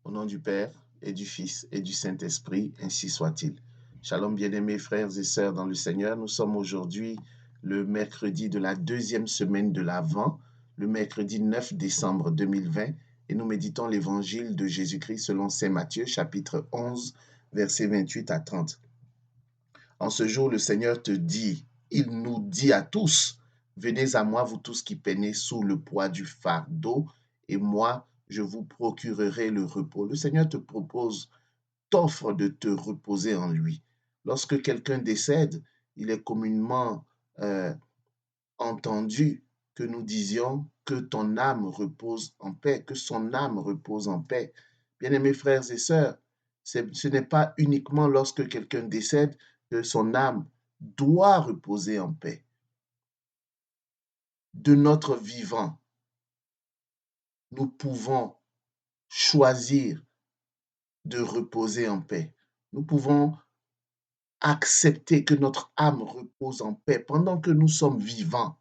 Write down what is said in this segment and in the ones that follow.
Au nom du Père et du Fils et du Saint-Esprit, ainsi soit-il. Shalom, bien-aimés frères et sœurs dans le Seigneur. Nous sommes aujourd'hui le mercredi de la deuxième semaine de l'Avent, le mercredi 9 décembre 2020, et nous méditons l'évangile de Jésus-Christ selon Saint Matthieu, chapitre 11, versets 28 à 30. En ce jour, le Seigneur te dit, il nous dit à tous, venez à moi, vous tous qui peinez sous le poids du fardeau, et moi, je vous procurerai le repos. Le Seigneur te propose, t'offre de te reposer en lui. Lorsque quelqu'un décède, il est communément entendu que nous disions que ton âme repose en paix, que son âme repose en paix. Bien-aimés frères et sœurs, ce n'est pas uniquement lorsque quelqu'un décède que son âme doit reposer en paix. De notre vivant, nous pouvons choisir de reposer en paix. Nous pouvons accepter que notre âme repose en paix pendant que nous sommes vivants,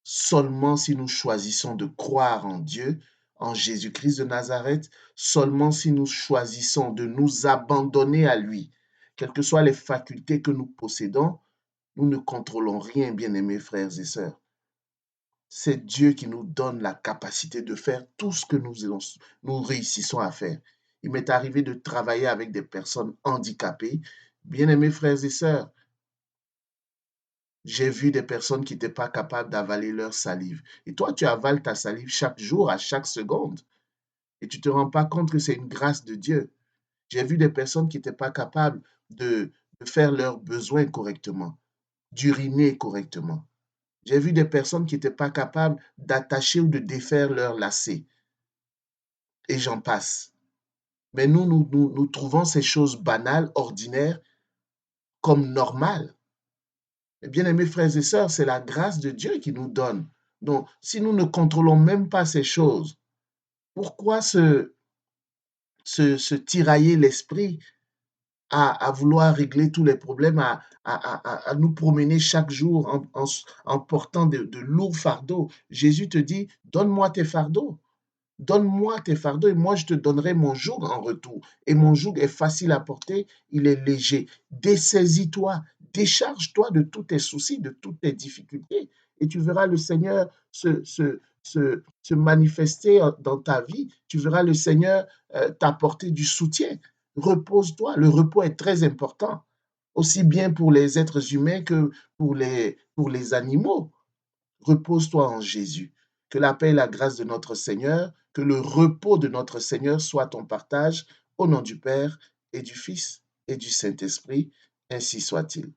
seulement si nous choisissons de croire en Dieu, en Jésus-Christ de Nazareth, seulement si nous choisissons de nous abandonner à lui. Quelles que soient les facultés que nous possédons, nous ne contrôlons rien, bien-aimés frères et sœurs. C'est Dieu qui nous donne la capacité de faire tout ce que nous réussissons à faire. Il m'est arrivé de travailler avec des personnes handicapées. Bien-aimés frères et sœurs, j'ai vu des personnes qui n'étaient pas capables d'avaler leur salive. Et toi, tu avales ta salive chaque jour, à chaque seconde. Et tu ne te rends pas compte que c'est une grâce de Dieu. J'ai vu des personnes qui n'étaient pas capables de faire leurs besoins correctement, d'uriner correctement. J'ai vu des personnes qui n'étaient pas capables d'attacher ou de défaire leurs lacets. Et j'en passe. Mais nous trouvons ces choses banales, ordinaires, comme normales. Bien-aimés frères et sœurs, c'est la grâce de Dieu qui nous donne. Donc, si nous ne contrôlons même pas ces choses, pourquoi se tirailler l'esprit à vouloir régler tous les problèmes, à nous promener chaque jour en portant de lourds fardeaux? Jésus te dit, donne-moi tes fardeaux. Donne-moi tes fardeaux et moi je te donnerai mon joug en retour. Et mon joug est facile à porter, il est léger. Dessaisis-toi, décharge-toi de tous tes soucis, de toutes tes difficultés et tu verras le Seigneur se manifester dans ta vie. Tu verras le Seigneur t'apporter du soutien. Repose-toi, le repos est très important, aussi bien pour les êtres humains que pour les animaux. Repose-toi en Jésus. Que la paix et la grâce de notre Seigneur, que le repos de notre Seigneur soit ton partage, au nom du Père et du Fils et du Saint-Esprit, ainsi soit-il.